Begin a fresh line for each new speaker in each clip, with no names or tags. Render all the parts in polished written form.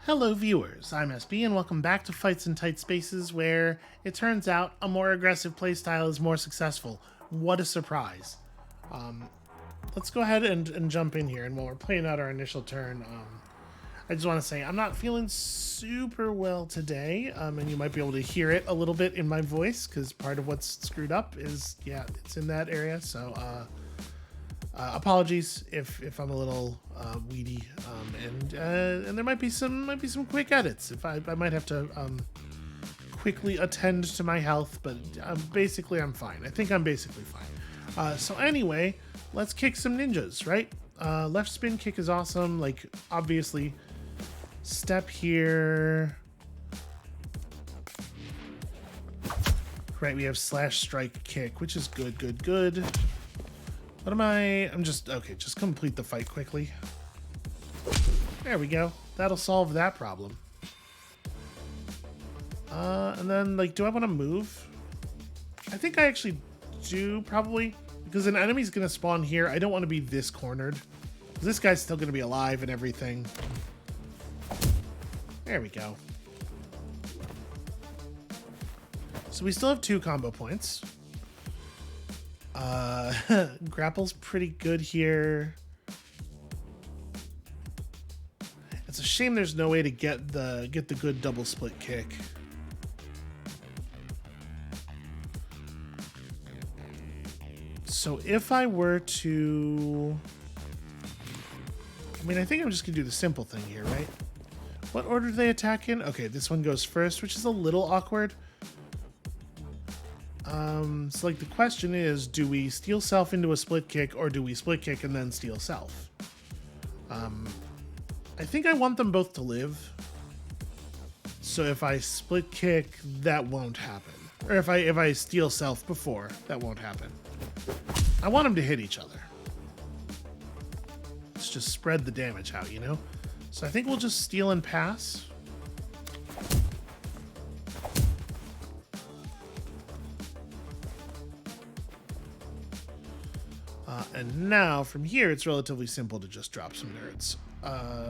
Hello viewers, I'm SB and welcome back to Fights in Tight Spaces, where it turns out a more aggressive playstyle is more successful. What a surprise. Let's go ahead and jump in here, and while we're playing out our initial turn, I just want to say I'm not feeling super well today, and you might be able to hear it a little bit in my voice, because part of what's screwed up is, yeah, it's in that area, so apologies if I'm a little weedy, and there might be some quick edits. If I might have to quickly attend to my health, but basically I'm fine. I think I'm basically fine. So anyway, let's kick some ninjas, right? Left spin kick is awesome. Like, obviously, step here. Right, we have slash strike kick, which is good. What am I? I'm just, okay, just complete the fight quickly. There we go. That'll solve that problem. And then, like, do I want to move? I think I actually do, probably. Because an enemy's going to spawn here. I don't want to be this cornered. This guy's still going to be alive and everything. There we go. So we still have 2 combo points. Grapple's pretty good here. It's a shame there's no way to get the good double split kick. So if I were to, I mean, I think I'm just gonna do the simple thing here, right? What order do they attack in? Okay, this one goes first, which is a little awkward. So like the question is, do we steal self into a split kick, or do we split kick and then steal self? I think I want them both to live. So if I split kick, that won't happen. Or if I steal self before, that won't happen. I want them to hit each other. Let's just spread the damage out, you know? So I think we'll just steal and pass. And now, from here, it's relatively simple to just drop some nerds.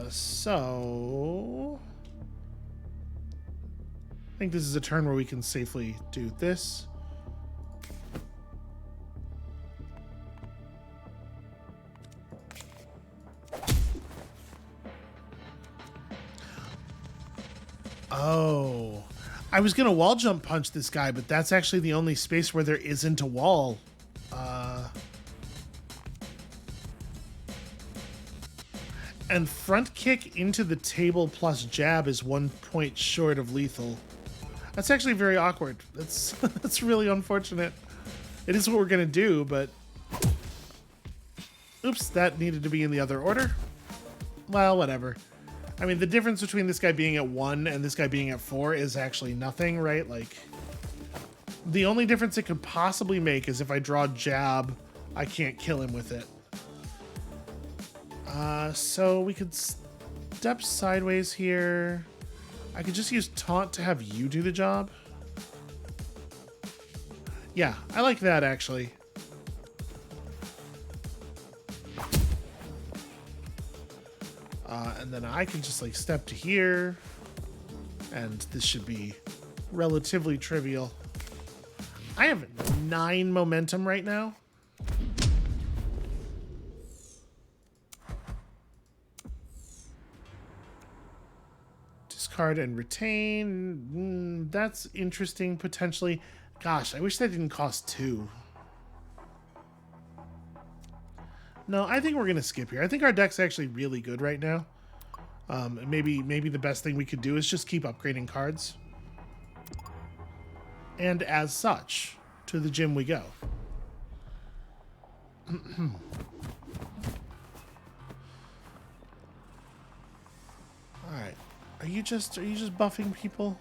So I think this is a turn where we can safely do this. Oh, I was gonna wall jump punch this guy, but that's actually the only space where there isn't a wall. And front kick into the table plus jab is 1 point short of lethal. That's actually very awkward. That's that's really unfortunate. It is what we're gonna do, but oops, that needed to be in the other order. Well, whatever. I mean, the difference between this guy being at 1 and this guy being at 4 is actually nothing, right? Like, the only difference it could possibly make is if I draw jab, I can't kill him with it. So we could step sideways here. I could just use taunt to have you do the job. Yeah, I like that, actually. And then I can just, like, step to here. And this should be relatively trivial. I have 9 momentum right now. Discard and retain. That's interesting, potentially. Gosh, I wish that didn't cost 2. No, I think we're going to skip here. I think our deck's actually really good right now. Maybe the best thing we could do is just keep upgrading cards. And as such, to the gym we go. Alright. Are you just buffing people?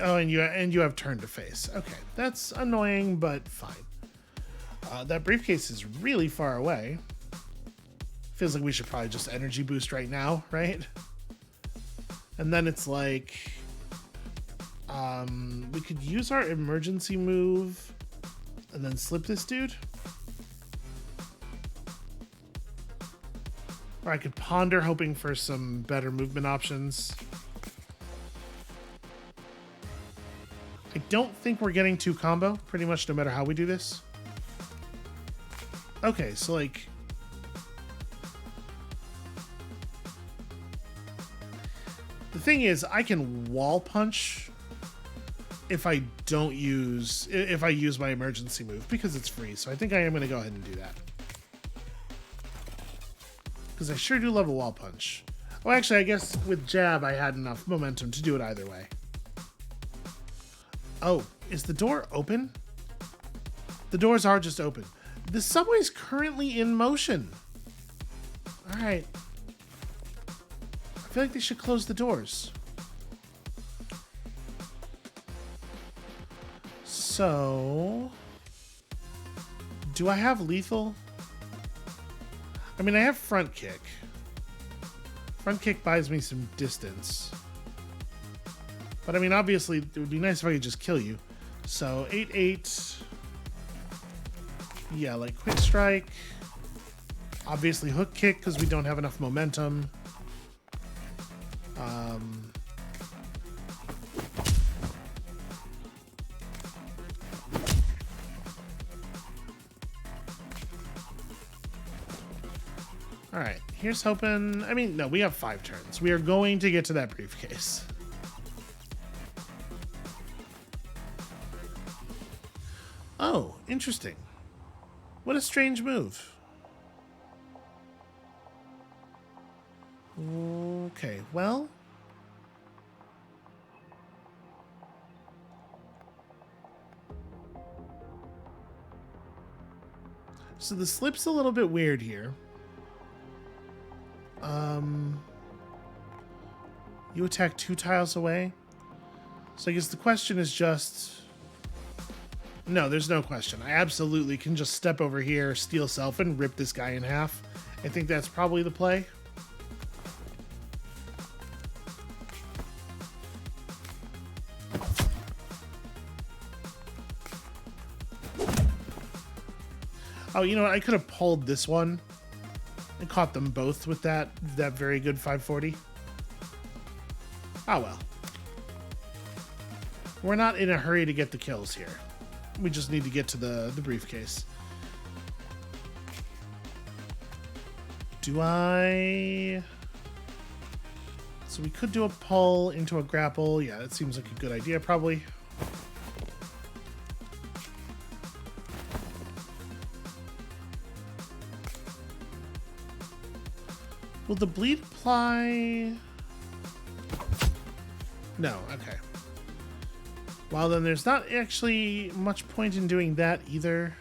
Oh, and you have turn to face. Okay, that's annoying, but fine. That briefcase is really far away. Feels like we should probably just energy boost right now, right? And then it's like, we could use our emergency move and then slip this dude. Or I could ponder, hoping for some better movement options. I don't think we're getting 2 combo, pretty much no matter how we do this. Okay, so like... The thing is, I can wall punch if I use my emergency move, because it's free, so I think I am going to go ahead and do that. Because I sure do love a wall punch. Oh, actually, I guess with jab, I had enough momentum to do it either way. Oh, is the door open? The doors are just open. The subway's currently in motion. All right. I feel like they should close the doors. So, do I have lethal? I mean, I have front kick. Front kick buys me some distance. But I mean, obviously, it would be nice if I could just kill you. So, 8-8. Yeah, like quick strike. Obviously, hook kick because we don't have enough momentum. All right, here's hoping. I mean, no, we have 5 turns. We are going to get to that briefcase. Oh, interesting. What a strange move. Okay, well. So the slip's a little bit weird here. You attack 2 tiles away. So I guess the question is just... No, there's no question. I absolutely can just step over here, steal self, and rip this guy in half. I think that's probably the play. Oh, you know what? I could have pulled this one and caught them both with that very good 540. Oh well. We're not in a hurry to get the kills here. We just need to get to the briefcase. Do I... So we could do a pull into a grapple. Yeah, that seems like a good idea, probably. Will the bleed apply? No, okay. Well, then there's not actually much point in doing that either.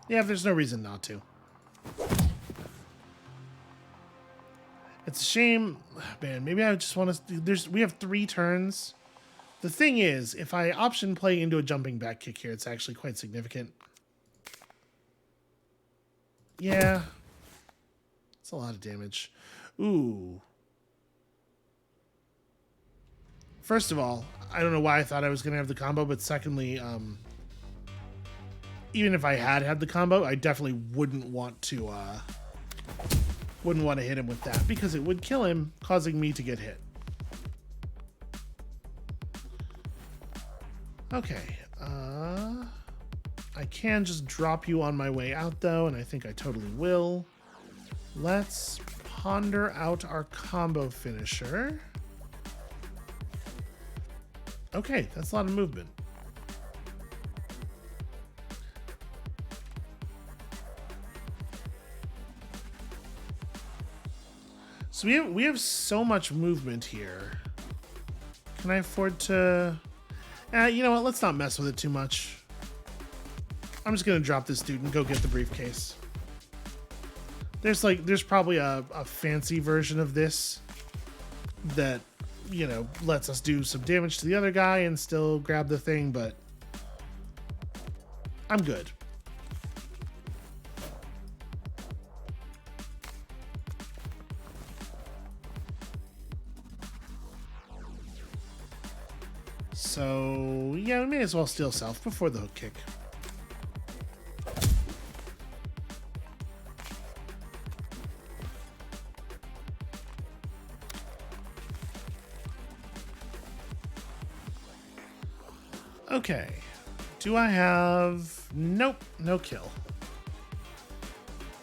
Yeah, there's no reason not to. It's a shame. Man, maybe I just want to... We have 3 turns. The thing is, if I option play into a jumping back kick here, it's actually quite significant. Yeah. It's a lot of damage. Ooh. First of all, I don't know why I thought I was going to have the combo, but secondly, even if I had the combo, I definitely wouldn't want to hit him with that because it would kill him, causing me to get hit. Okay. I can just drop you on my way out, though, and I think I totally will. Let's ponder out our combo finisher. Okay, that's a lot of movement. So we have so much movement here. Can I afford to... you know what? Let's not mess with it too much. I'm just gonna drop this dude and go get the briefcase. There's probably a fancy version of this that, you know, lets us do some damage to the other guy and still grab the thing, but I'm good. So, yeah, we may as well steal self before the hook kick. Okay. Do I have... Nope, no kill.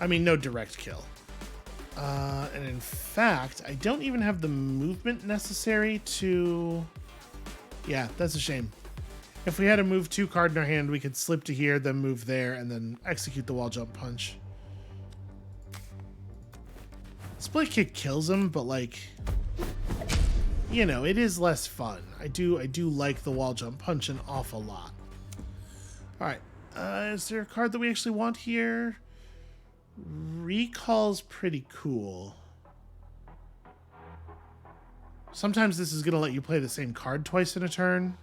I mean, no direct kill. And in fact, I don't even have the movement necessary to... Yeah, that's a shame. If we had a move 2 card in our hand, we could slip to here, then move there, and then execute the wall jump punch. Split kick kills him, but like, you know, it is less fun. I do like the wall jump punch an awful lot. All right, is there a card that we actually want here? Recall's pretty cool. Sometimes this is gonna let you play the same card twice in a turn.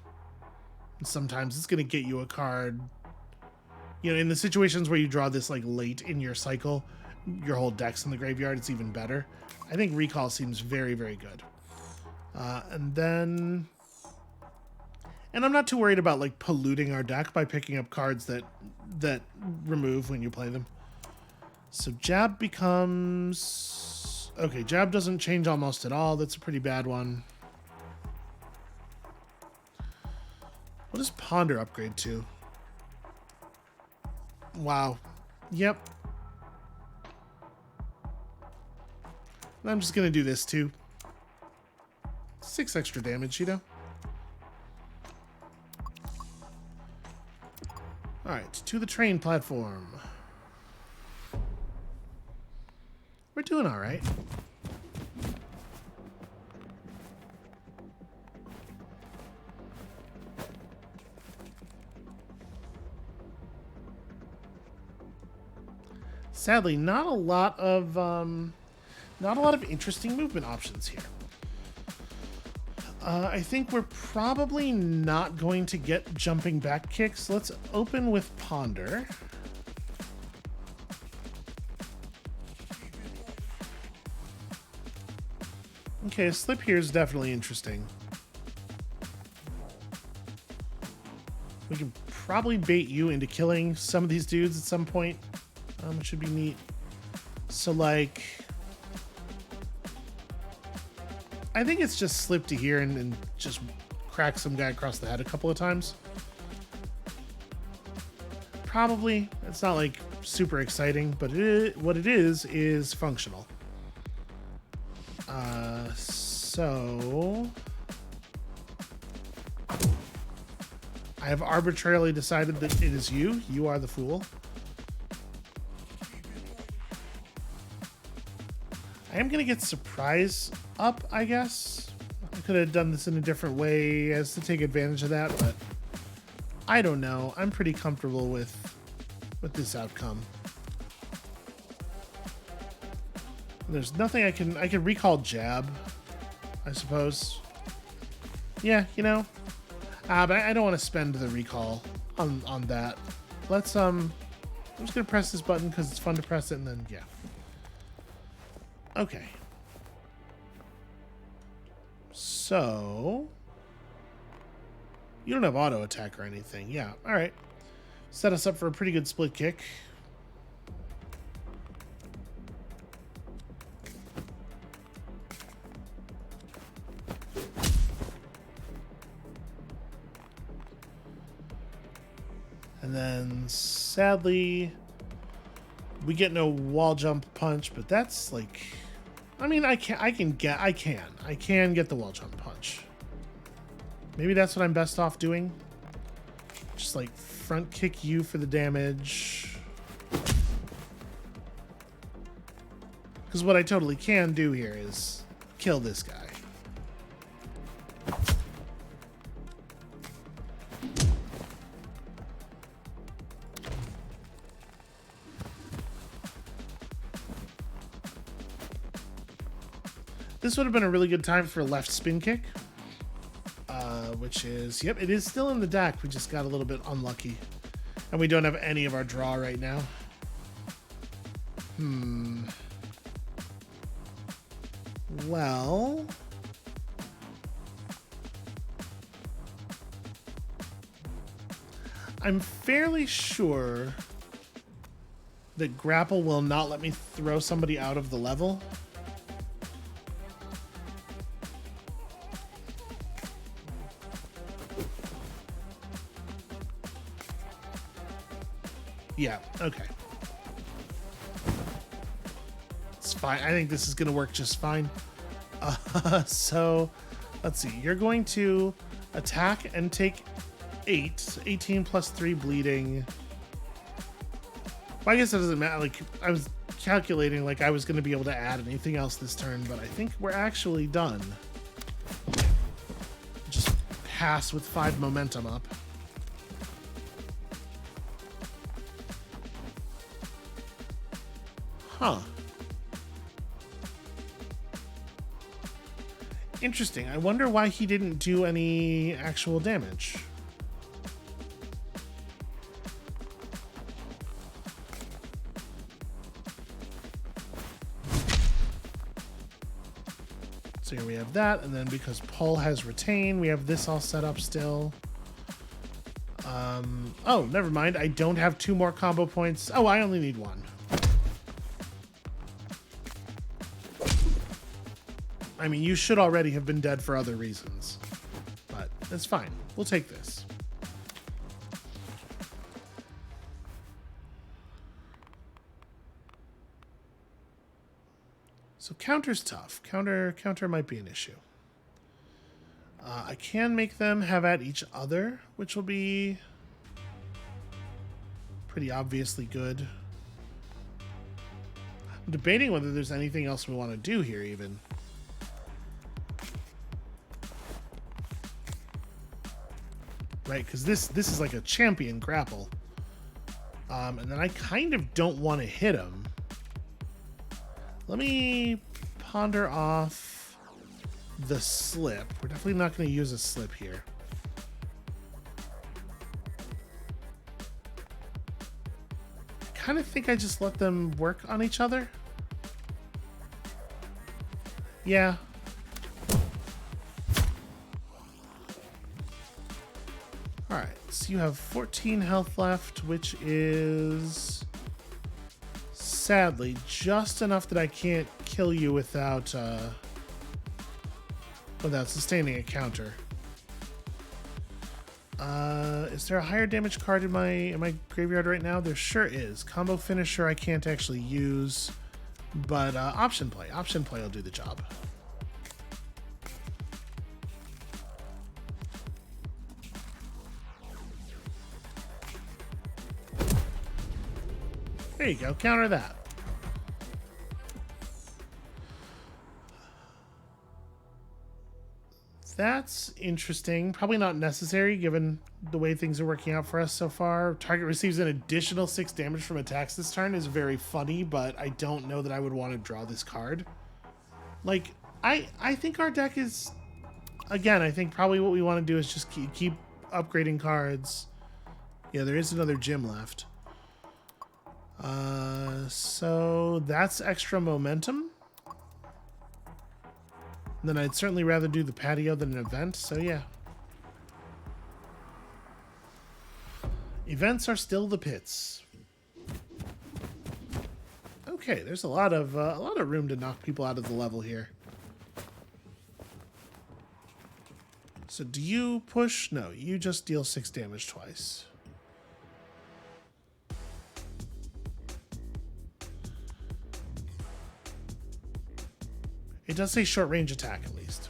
And sometimes it's gonna get you a card. You know, in the situations where you draw this like late in your cycle, your whole deck's in the graveyard, it's even better. I think Recall seems very, very good. And I'm not too worried about like polluting our deck by picking up cards that remove when you play them. So Jab becomes... Okay, Jab doesn't change almost at all. That's a pretty bad one. What does Ponder upgrade to? Wow. Yep. I'm just going to do this too. 6 extra damage, you know? Alright, to the train platform. We're doing alright. Sadly, not a lot of interesting movement options here. I think we're probably not going to get jumping back kicks. Let's open with Ponder. Okay, a slip here is definitely interesting. We can probably bait you into killing some of these dudes at some point. It should be neat. So, like... I think it's just slip to here and just crack some guy across the head a couple of times. Probably. It's not, like, super exciting, but what it is functional. So... I have arbitrarily decided that it is you. You are the fool. I am going to get Surprise up, I guess. I could have done this in a different way as to take advantage of that, but I don't know. I'm pretty comfortable with this outcome. There's nothing I can recall Jab, I suppose. Yeah, you know. But I don't want to spend the recall on that. Let's I'm just gonna press this button because it's fun to press it, and then yeah. Okay. So you don't have auto attack or anything. Yeah. All right. Set us up for a pretty good split kick. And then, sadly, we get no wall jump punch, but that's like, I mean, I can get the wall jump punch. Maybe that's what I'm best off doing. Just like front kick you for the damage. Because what I totally can do here is kill this guy. This would have been a really good time for a left spin kick, which is, yep, it is still in the deck. We just got a little bit unlucky, and we don't have any of our draw right now. Well, I'm fairly sure that grapple will not let me throw somebody out of the level. Yeah, okay. It's fine. I think this is going to work just fine. So, let's see. You're going to attack and take 8. 18 plus 3 bleeding. Well, I guess it doesn't matter. Like, I was calculating like I was going to be able to add anything else this turn, but I think we're actually done. Just pass with 5 momentum up. Huh. Interesting. I wonder why he didn't do any actual damage. So here we have that, and then because Paul has retain, we have this all set up still. Oh, never mind. I don't have 2 more combo points. Oh, I only need 1. I mean, you should already have been dead for other reasons, but that's fine. We'll take this. So counter's tough. Counter might be an issue. I can make them have at each other, which will be pretty obviously good. I'm debating whether there's anything else we want to do here even. Right, because this is like a champion grapple. And then I kind of don't want to hit him. Let me ponder off the slip. We're definitely not going to use a slip here. I kind of think I just let them work on each other. Yeah. Alright, so you have 14 health left, which is sadly just enough that I can't kill you without sustaining a counter. Is there a higher damage card in my graveyard right now? There sure is. Combo finisher I can't actually use, but option play will do the job. There you go, counter that. That's interesting. Probably not necessary given the way things are working out for us so far. Target receives an additional 6 damage from attacks this turn is very funny, but I don't know that I would want to draw this card. Like, I think our deck is... Again, I think probably what we want to do is just keep upgrading cards. Yeah, there is another gym left. So that's extra momentum. Then I'd certainly rather do the patio than an event, so yeah. Events are still the pits. Okay, there's a lot of room to knock people out of the level here. So do you push? No, you just deal 6 damage twice. It does say short range attack at least.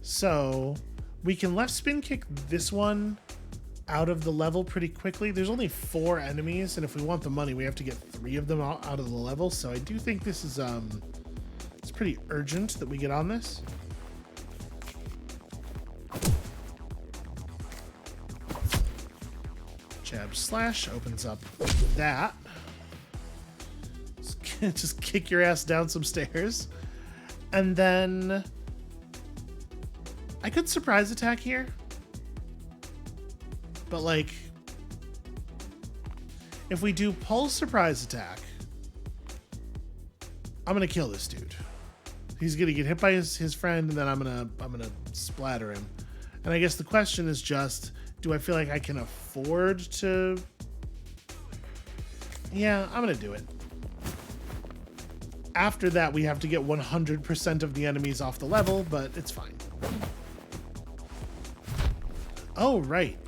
So we can left spin kick this one out of the level pretty quickly. There's only 4 enemies, and if we want the money, we have to get 3 of them out of the level. So I do think this is it's pretty urgent that we get on this. Jab slash opens up that. Just kick your ass down some stairs. And then I could surprise attack here. But like, if we do pulse surprise attack, I'm gonna kill this dude. He's gonna get hit by his friend, and then I'm gonna splatter him. And I guess the question is just, do I feel like I can afford to? Yeah, I'm gonna do it. After that, we have to get 100% of the enemies off the level, but it's fine. Oh, right.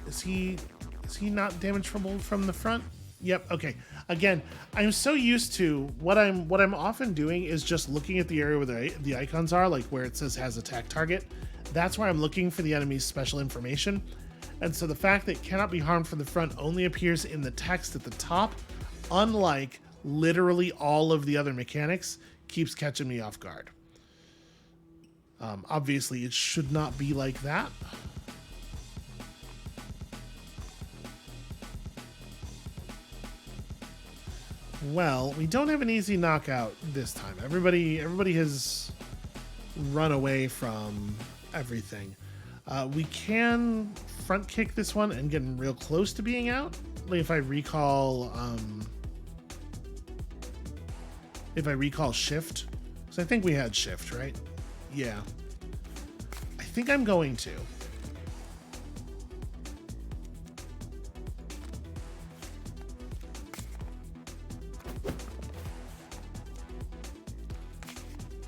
Is he... Is he not damageable from the front? Yep. Okay. Again, I'm so used to what I'm often doing is just looking at the area where the icons are, like where it says has attack target. That's where I'm looking for the enemy's special information. And so the fact that it cannot be harmed from the front only appears in the text at the top, unlike literally all of the other mechanics, keeps catching me off guard. Obviously, it should not be like that. Well, we don't have an easy knockout this time. Everybody has run away from everything. We can front kick this one and get real close to being out. Like if I recall shift. So I think we had shift, right? Yeah. I think I'm going to.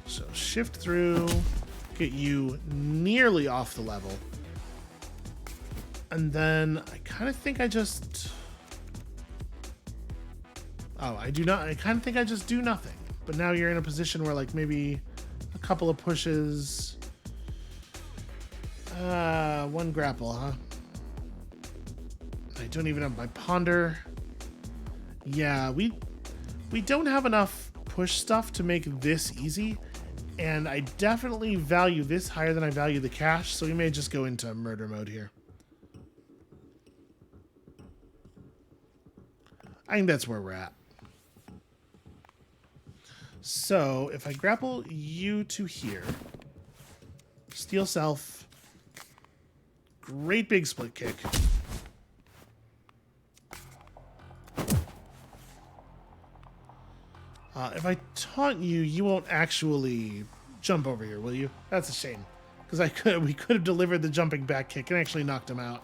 So shift through, get you nearly off the level. And then I kind of think I just... Oh, I do not. I kind of think I just do nothing. But now you're in a position where like maybe a couple of pushes... one grapple, huh? I don't even have my ponder. Yeah, we don't have enough push stuff to make this easy. And I definitely value this higher than I value the cash, so we may just go into murder mode here. I think that's where we're at. So, if I grapple you to here, steal self, great big split kick. If I taunt you, you won't actually jump over here, will you? That's a shame, because we could have delivered the jumping back kick and actually knocked him out.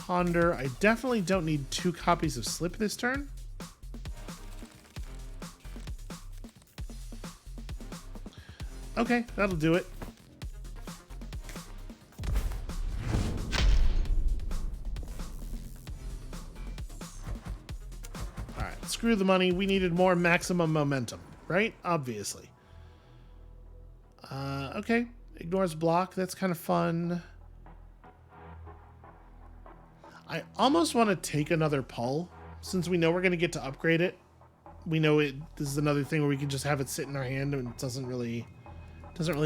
Ponder. I definitely don't need 2 copies of Slip this turn. Okay, that'll do it. Alright, screw the money. We needed more maximum momentum, right? Obviously. Okay. Ignores block. That's kind of fun. I almost want to take another pull, since we know we're going to get to upgrade it. We know this is another thing where we can just have it sit in our hand and it doesn't really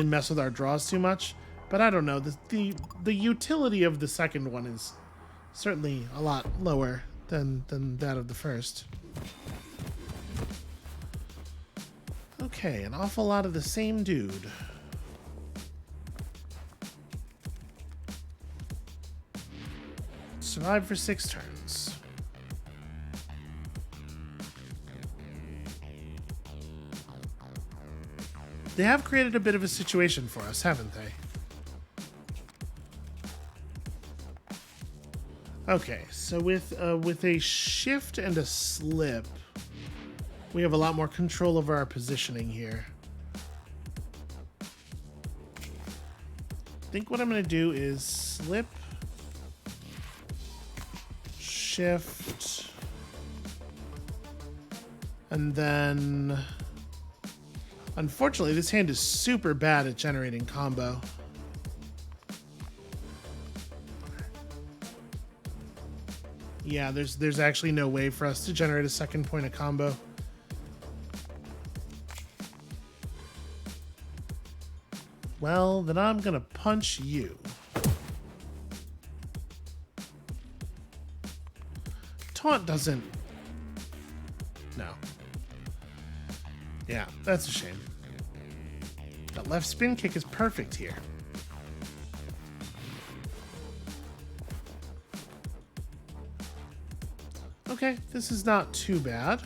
mess with our draws too much. But I don't know. The utility of the second one is certainly a lot lower than that of the first. Okay, an awful lot of the same dude. Survive for 6 turns. They have created a bit of a situation for us, haven't they? Okay, so with a shift and a slip, we have a lot more control over our positioning here. I think what I'm going to do is slip, shift, and then unfortunately this hand is super bad at generating combo. Yeah, there's actually no way for us to generate a second point of combo. Well, then I'm gonna punch you. Taunt doesn't... No. Yeah, that's a shame. That left spin kick is perfect here. Okay, this is not too bad.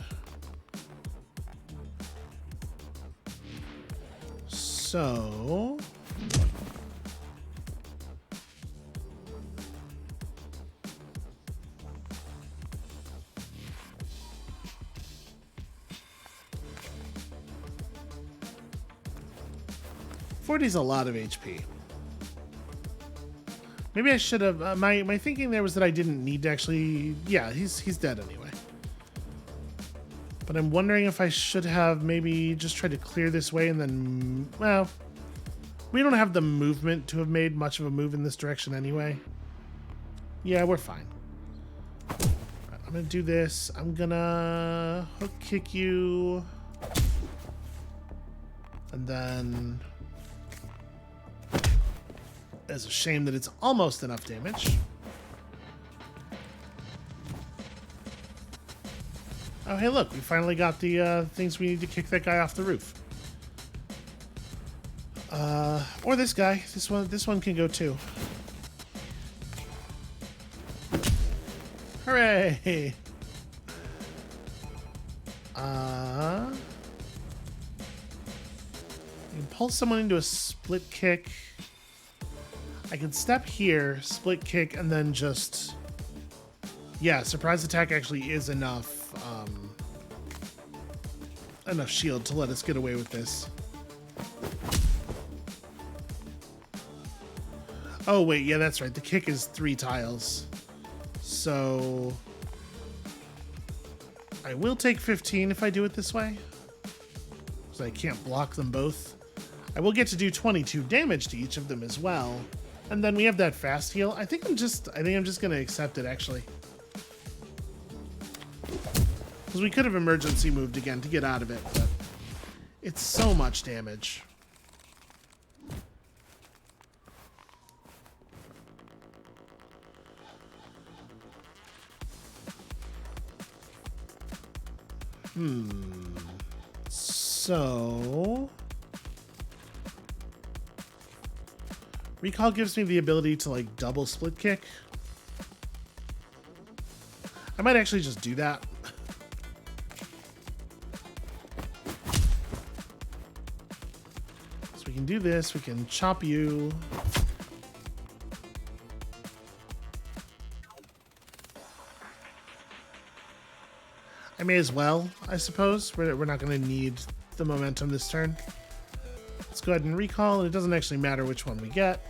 So... 40 is a lot of HP. Maybe I should have... my thinking there was that I didn't need to actually... Yeah, he's dead anyway. But I'm wondering if I should have maybe just tried to clear this way and then... Well, we don't have the movement to have made much of a move in this direction anyway. Yeah, we're fine. Right, I'm going to do this. I'm going to hook kick you. And then... It's a shame that it's almost enough damage. Oh, hey, look, we finally got the things we need to kick that guy off the roof. Or this guy. This one can go too. Hooray! You can pull someone into a split kick. I can step here, split kick, and then just... Yeah, surprise attack actually is enough. Enough shield to let us get away with this. Oh, wait, yeah, that's right. The kick is 3 tiles. So... I will take 15 if I do it this way. Because I can't block them both. I will get to do 22 damage to each of them as well. And then we have that fast heal. I think I'm just gonna accept it, actually. Because we could have emergency moved again to get out of it, but it's so much damage. So... Recall gives me the ability to, like, double split kick. I might actually just do that. So we can do this. We can chop you. I may as well, I suppose. We're not going to need the momentum this turn. Let's go ahead and recall, and it doesn't actually matter which one we get.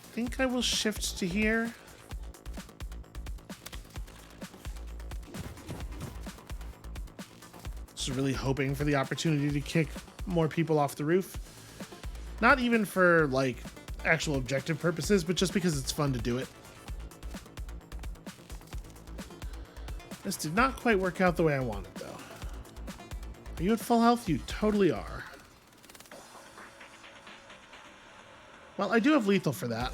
I think I will shift to here. Just really hoping for the opportunity to kick more people off the roof. Not even for, like, actual objective purposes, but just because it's fun to do it. This did not quite work out the way I wanted, though. Are you at full health? You totally are. Well, I do have lethal for that.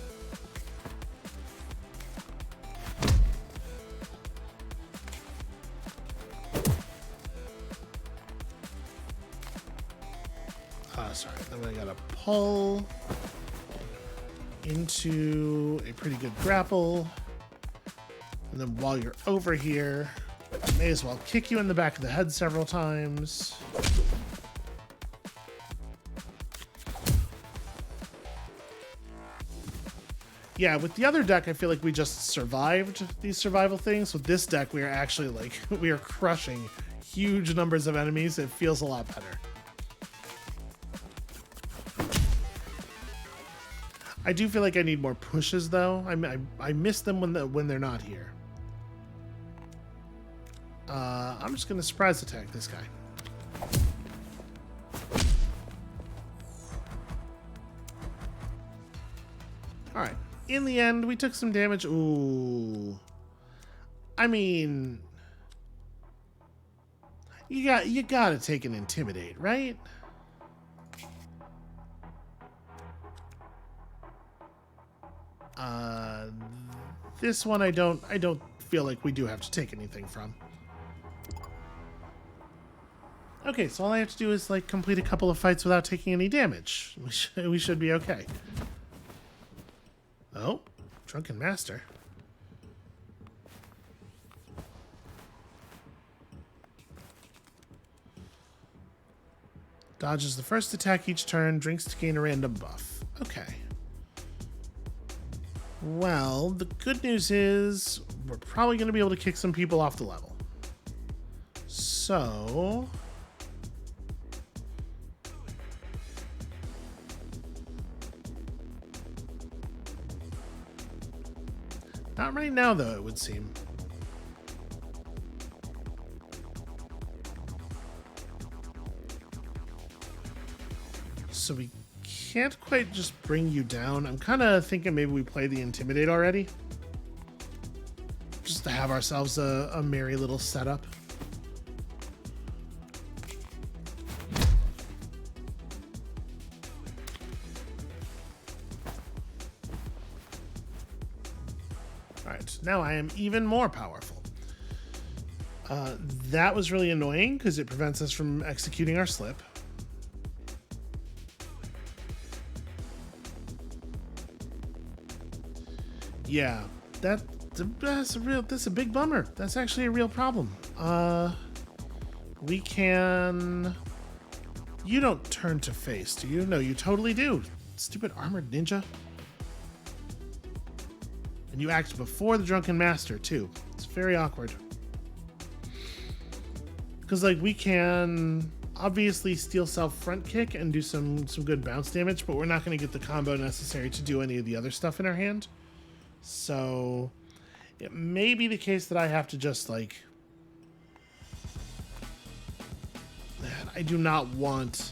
Sorry, then I gotta pull into a pretty good grapple. And then while you're over here, I may as well kick you in the back of the head several times. Yeah, with the other deck, I feel like we just survived these survival things. With this deck, we are actually, like, we are crushing huge numbers of enemies. It feels a lot better. I do feel like I need more pushes, though. I miss them when they're not here. I'm just going to surprise attack this guy. All right. In the end, we took some damage. Ooh. I mean, you gotta take an intimidate, right? This one I don't feel like we do have to take anything from. Okay, so all I have to do is, like, complete a couple of fights without taking any damage. We should be okay. Oh, Drunken Master. Dodges the first attack each turn, drinks to gain a random buff. Okay. Well, the good news is we're probably going to be able to kick some people off the level. So... not right now, though, it would seem. So we can't quite just bring you down. I'm kind of thinking maybe we play the Intimidate already. Just to have ourselves a merry little setup. Alright, now I am even more powerful. That was really annoying because it prevents us from executing our slip. Yeah, that's a big bummer. That's actually a real problem. We can... You don't turn to face, do you? No, you totally do. Stupid armored ninja. And you act before the Drunken Master, too. It's very awkward. Because, like, we can obviously steel self front kick and do some good bounce damage, but we're not going to get the combo necessary to do any of the other stuff in our hand. So, it may be the case that I have to just, like... Man, I do not want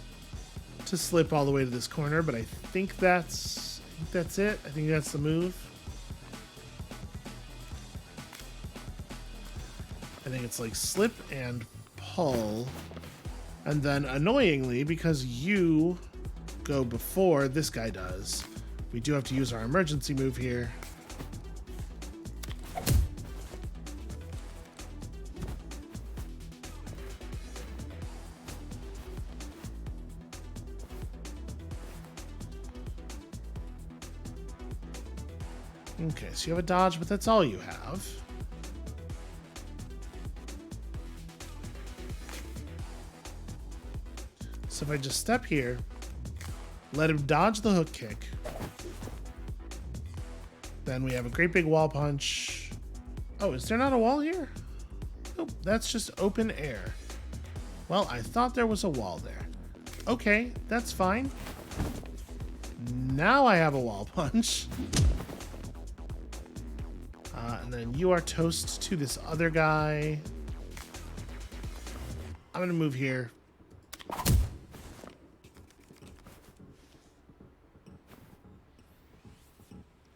to slip all the way to this corner, but I think that's it. I think that's the move. I think it's like slip and pull. And then, annoyingly, because you go before this guy does, we do have to use our emergency move here. Okay, so you have a dodge, but that's all you have. So if I just step here, let him dodge the hook kick, then we have a great big wall punch. Oh, is there not a wall here? Nope, that's just open air. Well, I thought there was a wall there. Okay, that's fine. Now I have a wall punch. And then you are toast to this other guy. I'm gonna move here.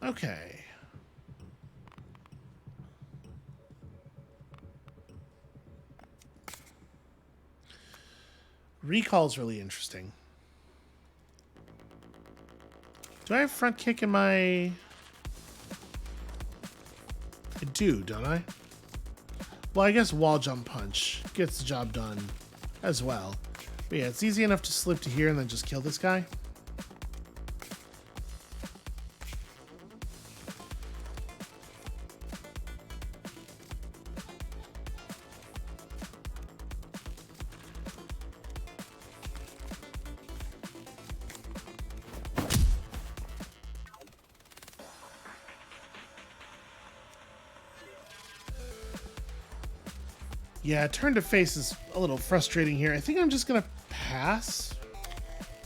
Okay. Recall's really interesting. Do I have front kick in my... I do, don't I? Well, I guess wall jump punch gets the job done as well. But yeah, it's easy enough to slip to here and then just kill this guy. Yeah, turn to face is a little frustrating here. I think I'm just gonna pass.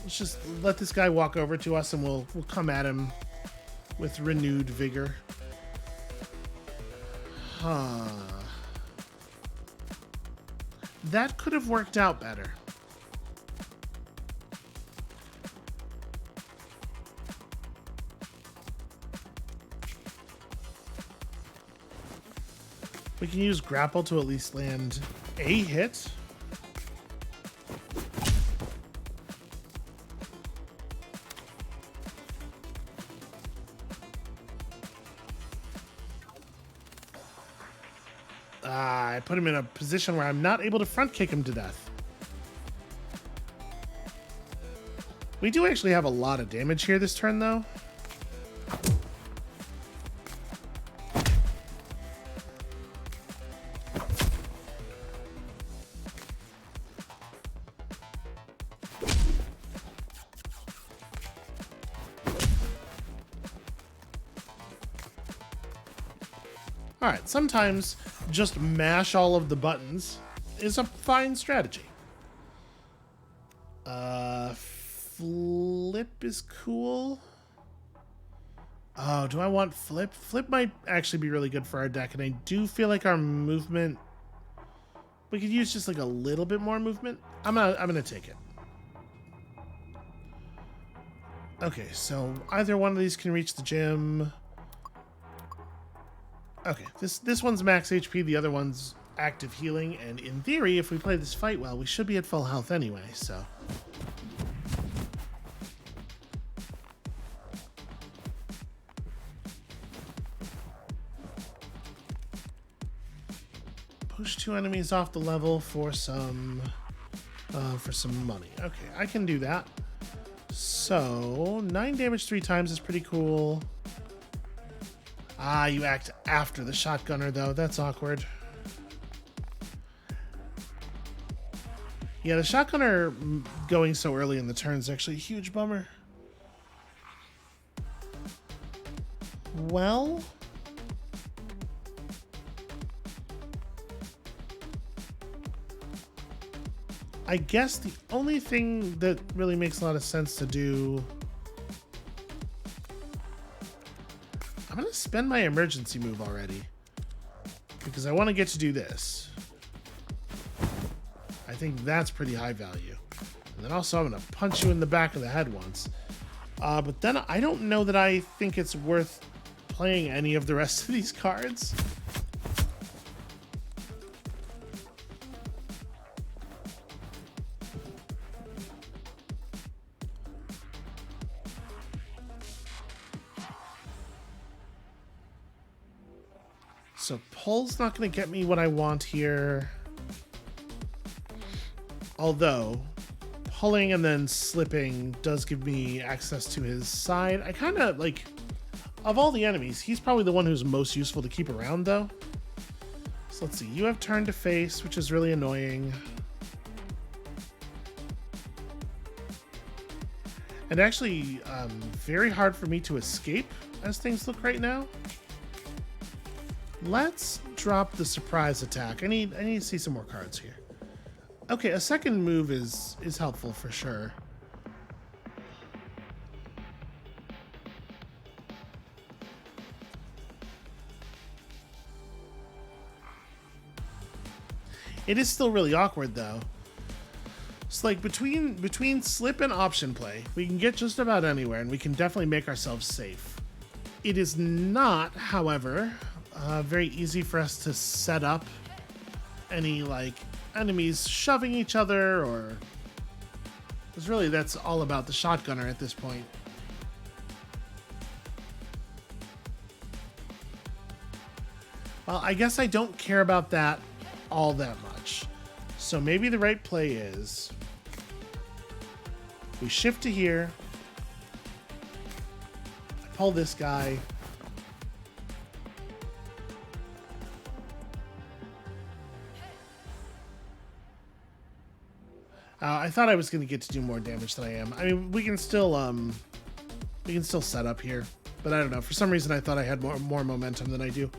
Let's just let this guy walk over to us and we'll come at him with renewed vigor. Huh. That could have worked out better. We can use grapple to at least land a hit. I put him in a position where I'm not able to front kick him to death. We do actually have a lot of damage here this turn, though. Alright, sometimes just mash all of the buttons is a fine strategy. Flip is cool. Oh, do I want flip? Flip might actually be really good for our deck, and I do feel like our movement... We could use just like a little bit more movement. I'm gonna take it. Okay, so either one of these can reach the gym. Okay, this one's max HP, the other one's active healing, and in theory, if we play this fight well, we should be at full health anyway, so... Push 2 enemies off the level for some money. Okay, I can do that. So, 9 damage 3 times is pretty cool. Ah, you act after the shotgunner, though. That's awkward. Yeah, the shotgunner going so early in the turn is actually a huge bummer. Well... I guess the only thing that really makes a lot of sense to do... I'm going to spend my emergency move already. Because I want to get to do this. I think that's pretty high value. And then also I'm going to punch you in the back of the head once. But then I don't know that I think it's worth playing any of the rest of these cards. So pull's not going to get me what I want here. Although, pulling and then slipping does give me access to his side. I kind of, like, of all the enemies, he's probably the one who's most useful to keep around, though. So let's see. You have turn to face, which is really annoying. And actually, very hard for me to escape as things look right now. Let's drop the surprise attack. I need to see some more cards here. Okay, a second move is helpful for sure. It is still really awkward though. It's like between slip and option play, we can get just about anywhere and we can definitely make ourselves safe. It is not, however, very easy for us to set up any like enemies shoving each other, or because really that's all about the shotgunner at this point. Well, I guess I don't care about that all that much. So maybe the right play is we shift to here, I pull this guy, I thought I was going to get to do more damage than I am. I mean, we can still set up here, but I don't know. For some reason, I thought I had more momentum than I do.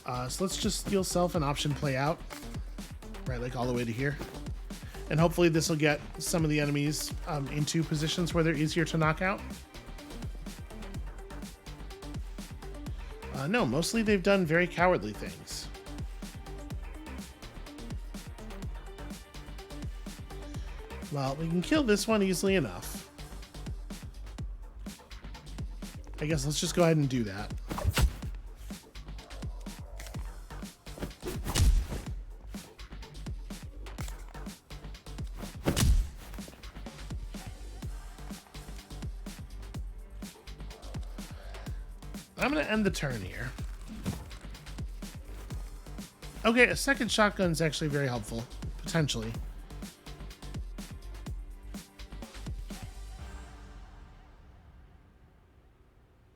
So let's just steal self and option play out, right, like all the way to here, and hopefully this will get some of the enemies into positions where they're easier to knock out. No, mostly they've done very cowardly things. Well, we can kill this one easily enough. I guess let's just go ahead and do that. I'm going to end the turn here. Okay, a second shotgun is actually very helpful, potentially.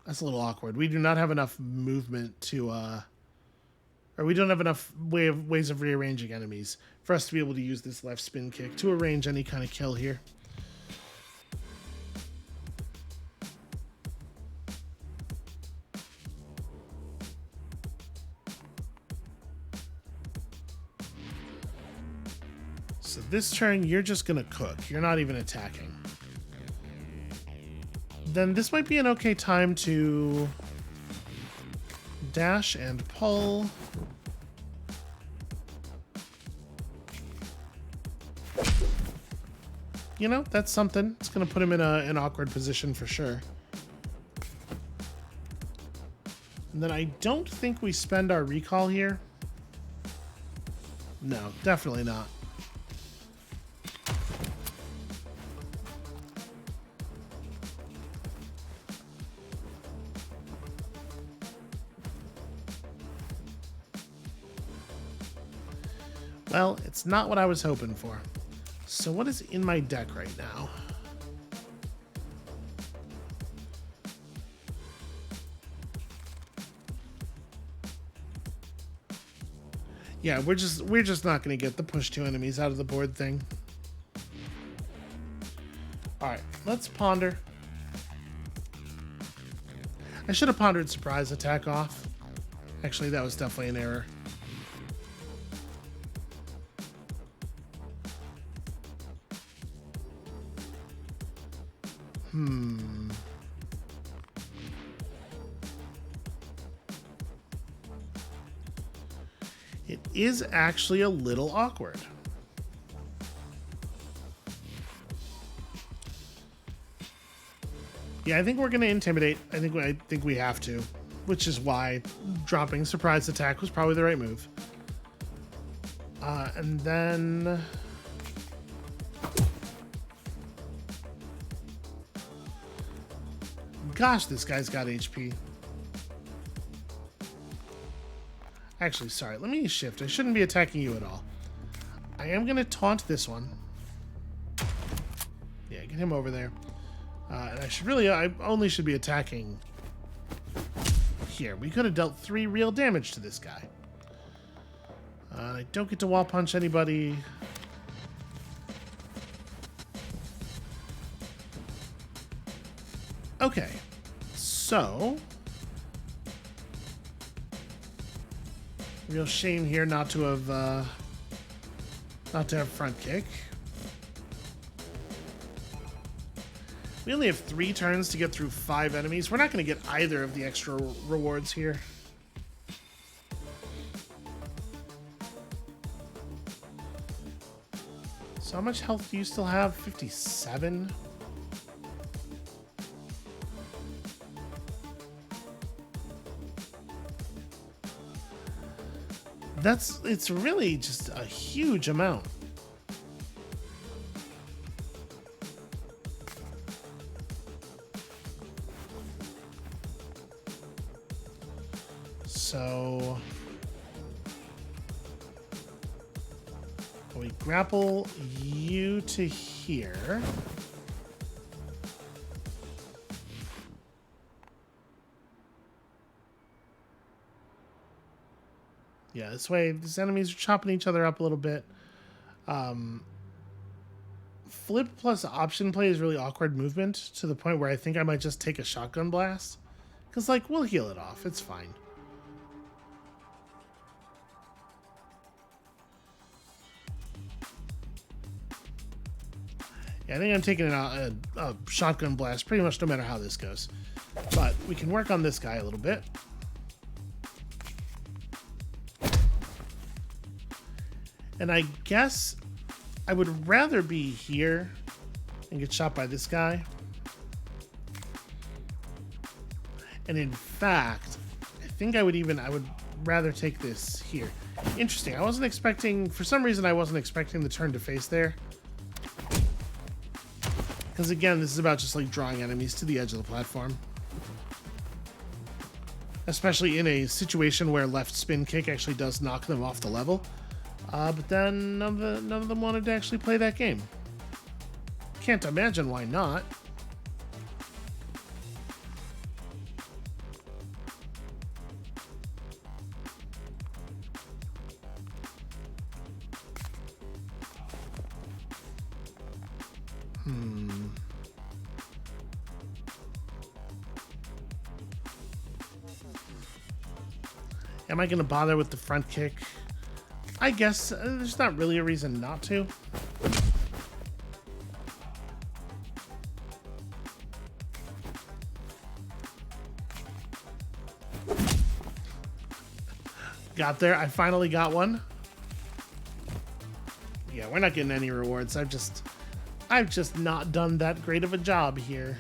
That's a little awkward. We do not have enough movement to, or we don't have enough ways of rearranging enemies for us to be able to use this left spin kick to arrange any kind of kill here. So this turn, you're just gonna cook. You're not even attacking. Then this might be an okay time to dash and pull. You know, that's something. It's gonna put him in an awkward position for sure. And then I don't think we spend our recall here. No, definitely not. Well, it's not what I was hoping for. So what is in my deck right now? Yeah, we're just not going to get the push two enemies out of the board thing. All right, let's ponder. I should have pondered surprise attack off. Actually, that was definitely an error. It is actually a little awkward. Yeah, I think we're going to intimidate. I think we have to, which is why dropping surprise attack was probably the right move. And then gosh, this guy's got HP. Actually, sorry, let me shift. I shouldn't be attacking you at all. I am going to taunt this one. Yeah, get him over there. And I only should be attacking here. We could have dealt 3 real damage to this guy. I don't get to wall punch anybody. Okay, so real shame here not to have front kick. We only have 3 turns to get through 5 enemies. We're not going to get either of the extra rewards here. So how much health do you still have? 57? It's really just a huge amount. So we grapple you to here. Yeah, this way these enemies are chopping each other up a little bit. Flip plus option play is really awkward movement to the point where I think I might just take a shotgun blast. Because, like, we'll heal it off. It's fine. Yeah, I think I'm taking a shotgun blast pretty much no matter how this goes. But we can work on this guy a little bit. And I guess I would rather be here and get shot by this guy. And in fact, I think I would rather take this here. Interesting. I wasn't expecting, for some reason, I wasn't expecting the turn to face there. Because again, this is about just like drawing enemies to the edge of the platform. Especially in a situation where left spin kick actually does knock them off the level. But then none of them wanted to actually play that game. Can't imagine why not. Am I going to bother with the front kick? I guess there's not really a reason not to. Got there. I finally got one. Yeah, we're not getting any rewards. I've just not done that great of a job here.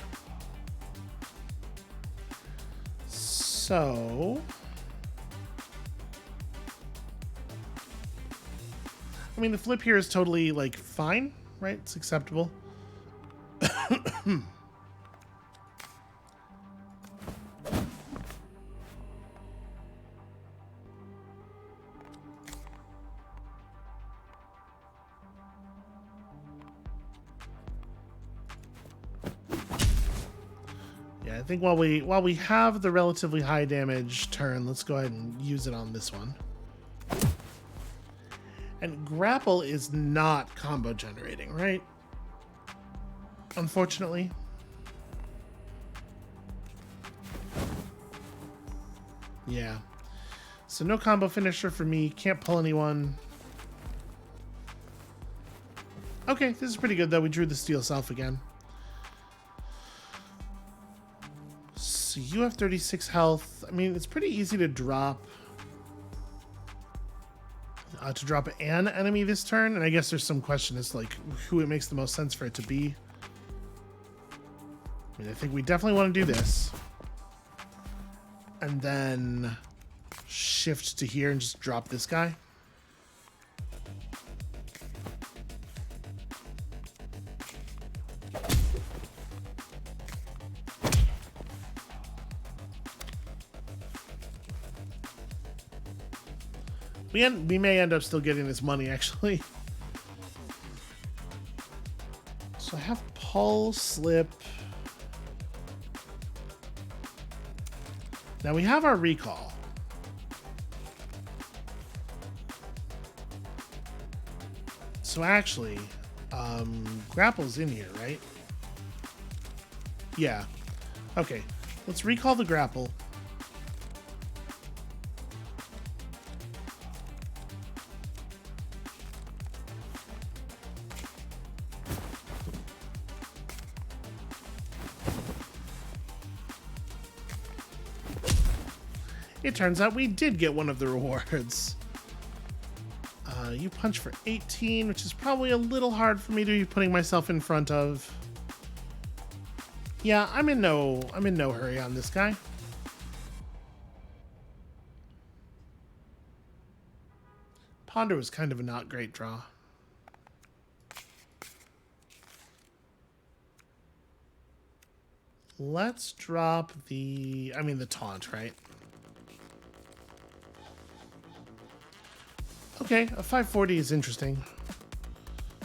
So, I mean, the flip here is totally, like, fine, right? It's acceptable. Yeah, I think while we have the relatively high damage turn, let's go ahead and use it on this one. And grapple is not combo generating, right? Unfortunately. Yeah. So no combo finisher for me. Can't pull anyone. Okay, this is pretty good though. We drew the steel self again. So you have 36 health. I mean, it's pretty easy to drop. To drop an enemy this turn, and I guess there's some question as to, like, who it makes the most sense for it to be. I mean, I think we definitely want to do this. And then shift to here and just drop this guy. We may end up still getting this money, actually. So I have pull, slip. Now we have our recall. So actually, grapple's in here, right? Yeah. Okay, let's recall the grapple. It turns out we did get one of the rewards. You punch for 18, which is probably a little hard for me to be putting myself in front of. Yeah, I'm in no hurry on this guy. Ponder was kind of a not great draw. Let's drop the taunt, right? Okay, a 540 is interesting.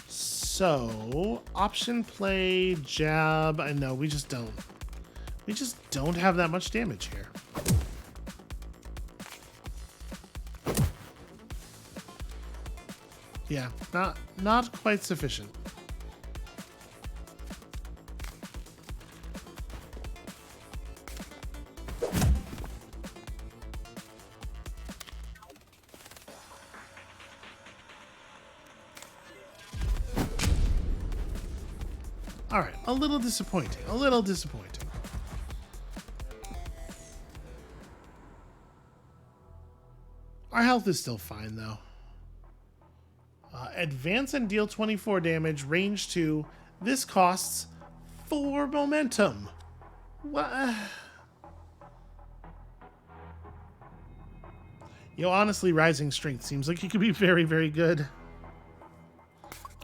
So, option play, jab. I know, we just don't have that much damage here. Yeah, not quite sufficient. All right, a little disappointing. A little disappointing. Our health is still fine, though. Advance and deal 24 damage, range 2. This costs 4 momentum. What? Yo, honestly, Rising Strength seems like it could be very, very good.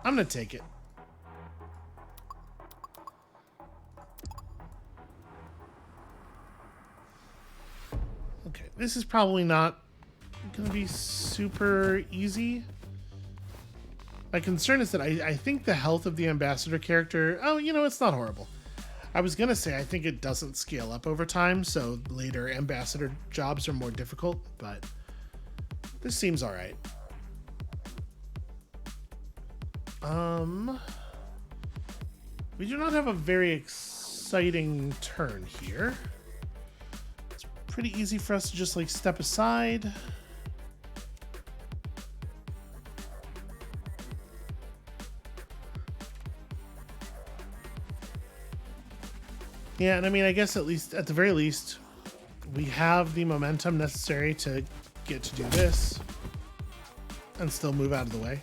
I'm gonna take it. Okay, this is probably not gonna be super easy. My concern is that I think the health of the ambassador character, oh, you know, it's not horrible. I was gonna say I think it doesn't scale up over time, so later ambassador jobs are more difficult, but this seems all right. We do not have a very exciting turn here. It's pretty easy for us to just like step aside. Yeah, and I mean, I guess at the very least, we have the momentum necessary to get to do this and still move out of the way.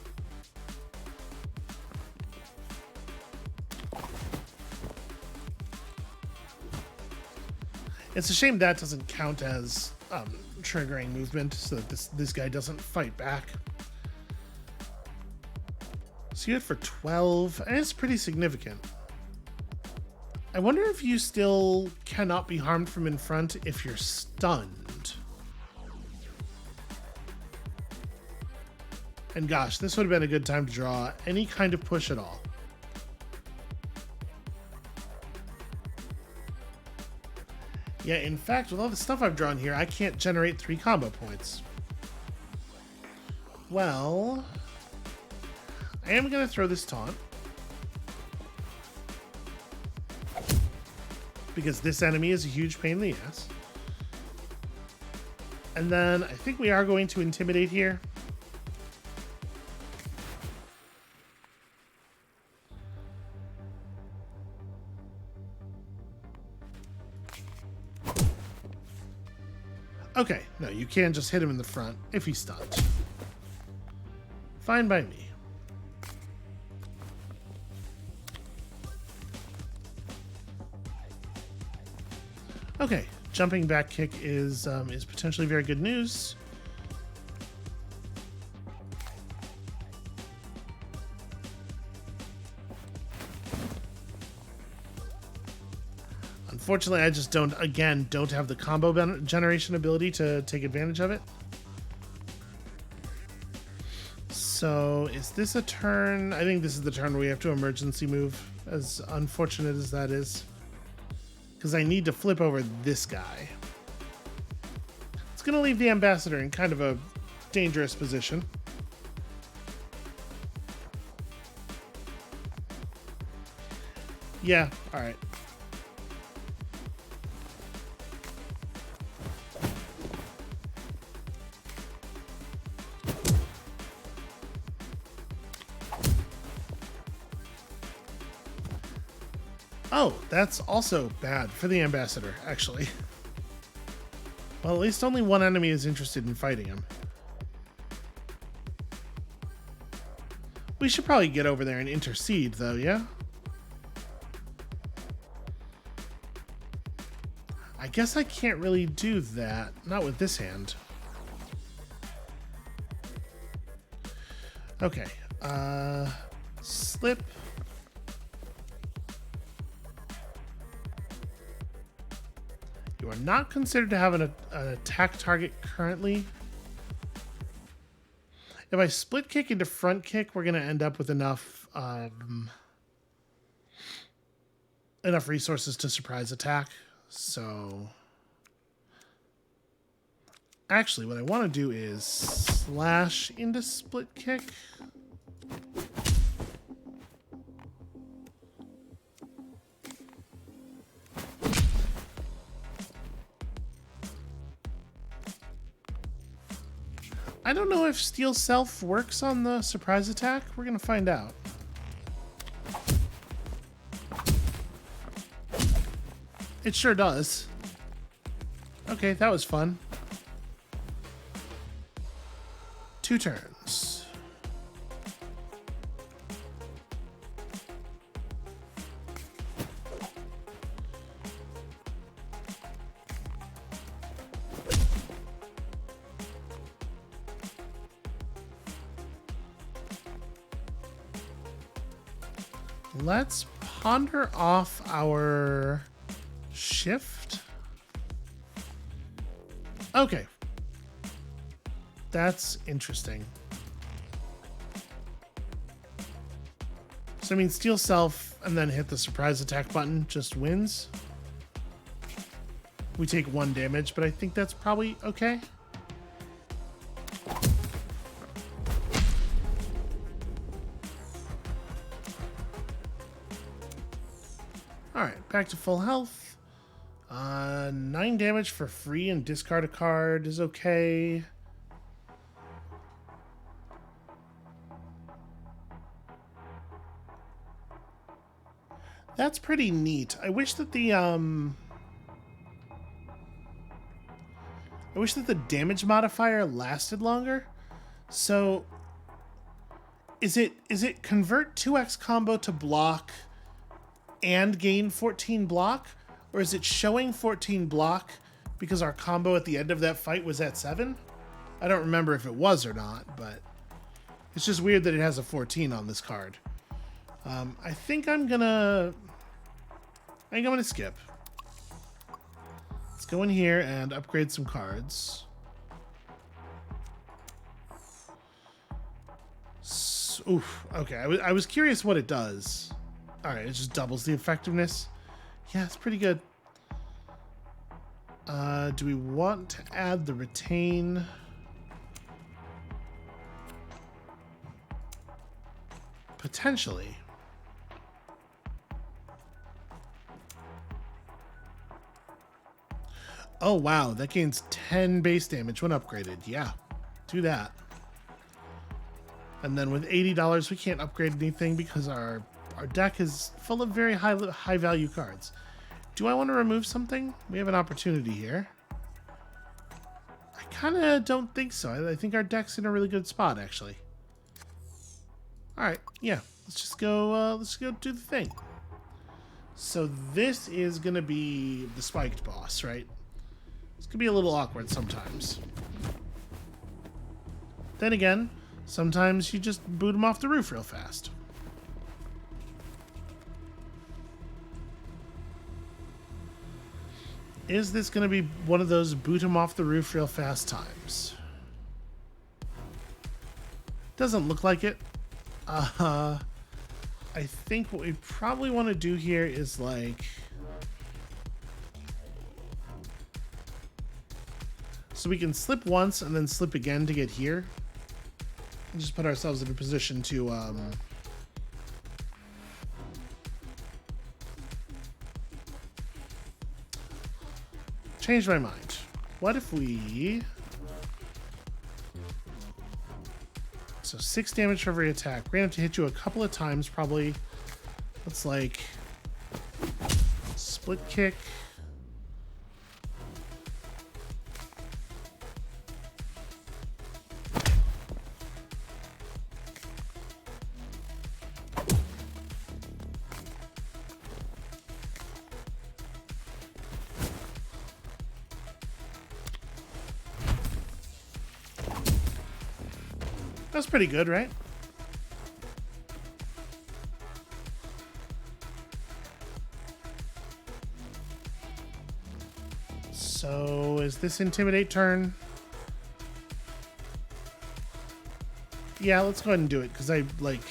It's a shame that doesn't count as triggering movement, so that this guy doesn't fight back. So you hit for 12, and it's pretty significant. I wonder if you still cannot be harmed from in front if you're stunned. And gosh, this would have been a good time to draw any kind of push at all. Yeah, in fact, with all the stuff I've drawn here, I can't generate 3 combo points. Well, I am going to throw this taunt, because this enemy is a huge pain in the ass. And then I think we are going to intimidate here. Okay, no, you can just hit him in the front if he's stunned. Fine by me. Okay, jumping back kick is potentially very good news. Unfortunately, I just don't have the combo generation ability to take advantage of it. So is this a turn? I think this is the turn where we have to emergency move, as unfortunate as that is. Because I need to flip over this guy. It's going to leave the ambassador in kind of a dangerous position. Yeah, alright. Oh, that's also bad for the ambassador, actually. Well, at least only one enemy is interested in fighting him. We should probably get over there and intercede, though, yeah? I guess I can't really do that. Not with this hand. Okay. Slip. You are not considered to have an attack target currently. If I split kick into front kick, we're going to end up with enough resources to surprise attack. So actually, what I want to do is slash into split kick. I don't know if Steel Self works on the surprise attack. We're going to find out. It sure does. Okay, that was fun. 2 turns. Let's ponder off our shift. Okay. That's interesting. So I mean, Steel Self and then hit the surprise attack button just wins. We take 1 damage, but I think that's probably okay. Alright, back to full health. 9 damage for free and discard a card is okay. That's pretty neat. I wish that the I wish that the damage modifier lasted longer. So is it convert 2x combo to block and gain 14 block? Or is it showing 14 block because our combo at the end of that fight was at 7? I don't remember if it was or not, but it's just weird that it has a 14 on this card. I think I'm gonna skip. Let's go in here and upgrade some cards. Oof. Okay, I was curious what it does. All right, it just doubles the effectiveness. Yeah, it's pretty good. Do we want to add the retain? Potentially. Oh, wow. That gains 10 base damage when upgraded. Yeah, do that. And then with $80, we can't upgrade anything because our deck is full of very high value cards. Do I want to remove something? We have an opportunity here. I kind of don't think so. I think our deck's in a really good spot, actually. All right, yeah. Let's just go. Let's go do the thing. So this is gonna be the spiked boss, right? It's gonna be a little awkward sometimes. Then again, sometimes you just boot him off the roof real fast. Is this going to be one of those boot him off the roof real fast times? Doesn't look like it. I think what we probably want to do here is like... So we can slip once and then slip again to get here. And just put ourselves in a position to... Change my mind. What if we... So 6 damage for every attack. We're gonna have to hit you a couple of times, probably. Let's like... Split kick. That's pretty good, right? So, is this Intimidate turn? Yeah, let's go ahead and do it, because I, like...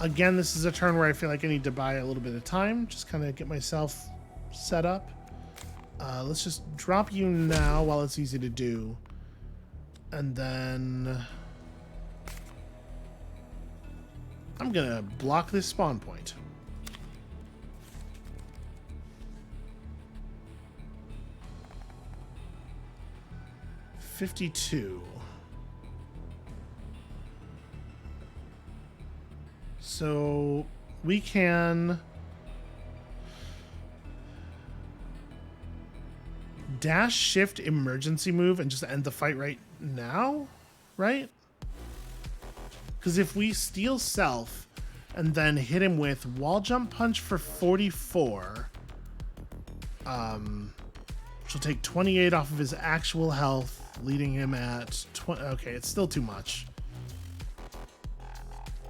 Again, this is a turn where I feel like I need to buy a little bit of time. Just kind of get myself set up. Let's just drop you now while it's easy to do. And then... I'm gonna block this spawn point. $52. So we can dash shift emergency move and just end the fight right now, right? Because if we steal self and then hit him with wall jump punch for 44, she'll take 28 off of his actual health, leading him at 20. Okay, it's still too much.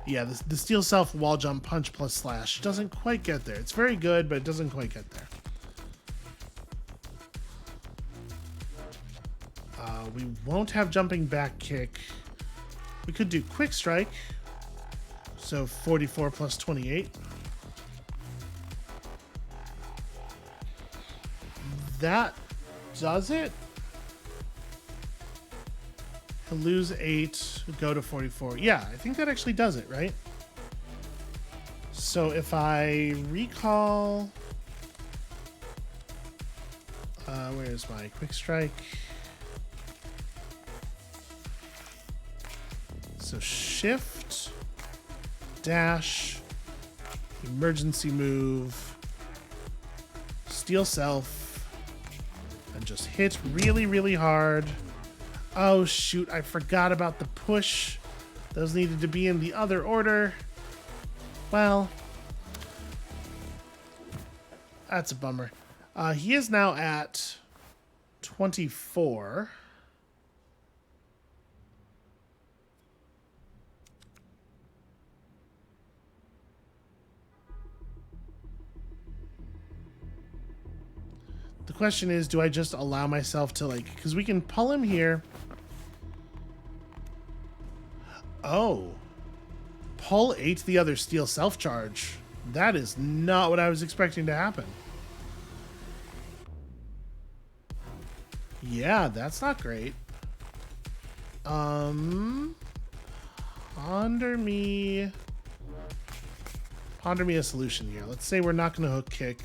Yeah, the steal self wall jump punch plus slash doesn't quite get there. It's very good, but it doesn't quite get there. We won't have jumping back kick. We could do quick strike. So 44 plus 28. That does it. He'll lose 8, go to 44. Yeah, I think that actually does it, right? So if I recall... where's my quick strike? So shift, dash, emergency move, steal self, and just just hit really, really hard. Oh, shoot. I forgot about the push. Those needed to be in the other order. Well, that's a bummer. He is now at 24. The question is, do I just allow myself to, like, because we can pull him here. Oh. Pull 8 the other steel self-charge. That is not what I was expecting to happen. Yeah, that's not great. Ponder me a solution here. Let's say we're not going to hook kick.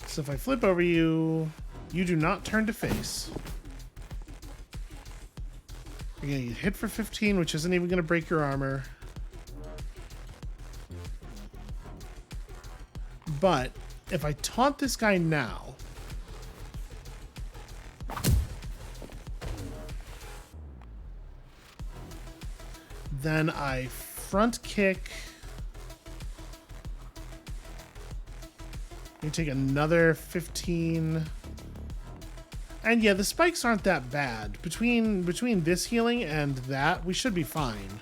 So if I flip over you, you do not turn to face. You're going to get hit for 15, which isn't even going to break your armor. But if I taunt this guy now, then I front kick. You take another 15. And yeah, the spikes aren't that bad. Between this healing and that, we should be fine.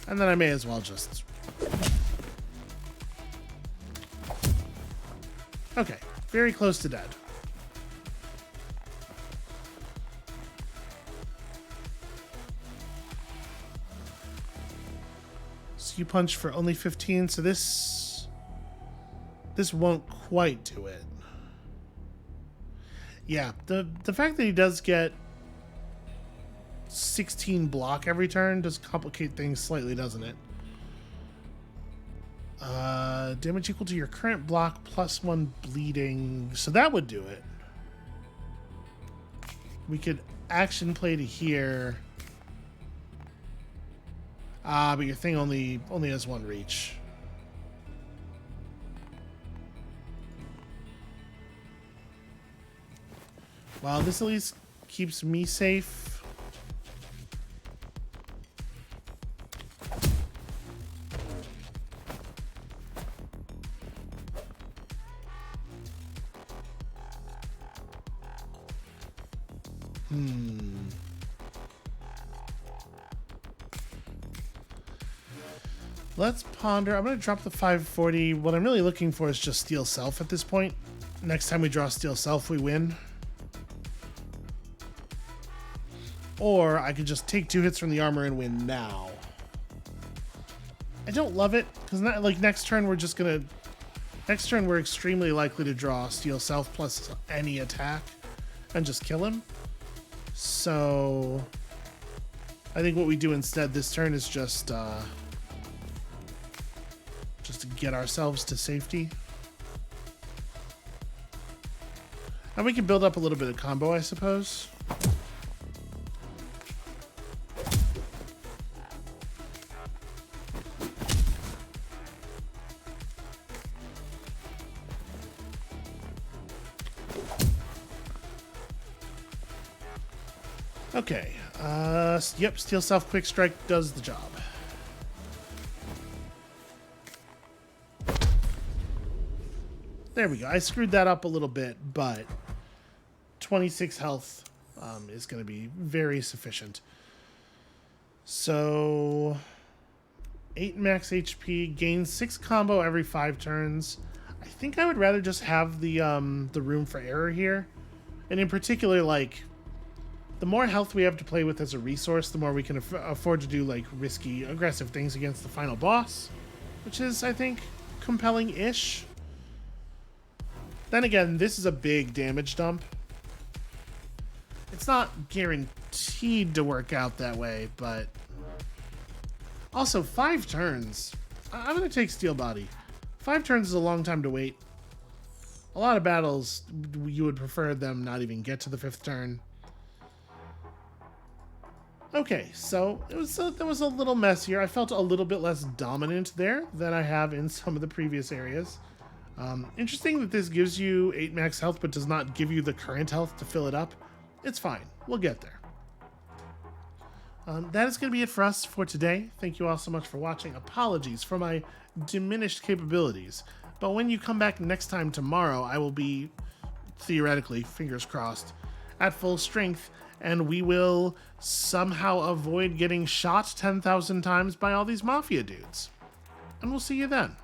And then I may as well just... Okay, very close to dead. So you punch for only 15, so this won't quite do it. Yeah, the fact that he does get 16 block every turn does complicate things slightly, doesn't it? Damage equal to your current block plus 1 bleeding. So that would do it. We could action play to here. But your thing only has 1 reach. Well, this at least keeps me safe. Let's ponder. I'm going to drop the 540. What I'm really looking for is just Steel Self at this point. Next time we draw Steel Self, we win. Or I could just take 2 hits from the armor and win now. I don't love it, because like next turn we're just going to... Next turn we're extremely likely to draw Steel Self plus any attack and just kill him. So I think what we do instead this turn is just to get ourselves to safety. And we can build up a little bit of combo, I suppose. Okay. Yep, Steel Self Quick Strike does the job. There we go. I screwed that up a little bit, but 26 health is going to be very sufficient. So 8 max HP, gains 6 combo every 5 turns. I think I would rather just have the room for error here. And in particular, like, the more health we have to play with as a resource, the more we can afford to do, like, risky, aggressive things against the final boss, which is, I think, compelling-ish. Then again, this is a big damage dump. It's not guaranteed to work out that way, but... Also, 5 turns. I'm going to take Steel Body. 5 turns is a long time to wait. A lot of battles, you would prefer them not even get to the 5th turn. Okay, so that was a little messier. I felt a little bit less dominant there than I have in some of the previous areas. Interesting that this gives you 8 max health but does not give you the current health to fill it up. It's fine. We'll get there. That is going to be it for us for today. Thank you all so much for watching. Apologies for my diminished capabilities. But when you come back next time tomorrow, I will be, theoretically, fingers crossed, at full strength, and we will somehow avoid getting shot 10,000 times by all these mafia dudes. And we'll see you then.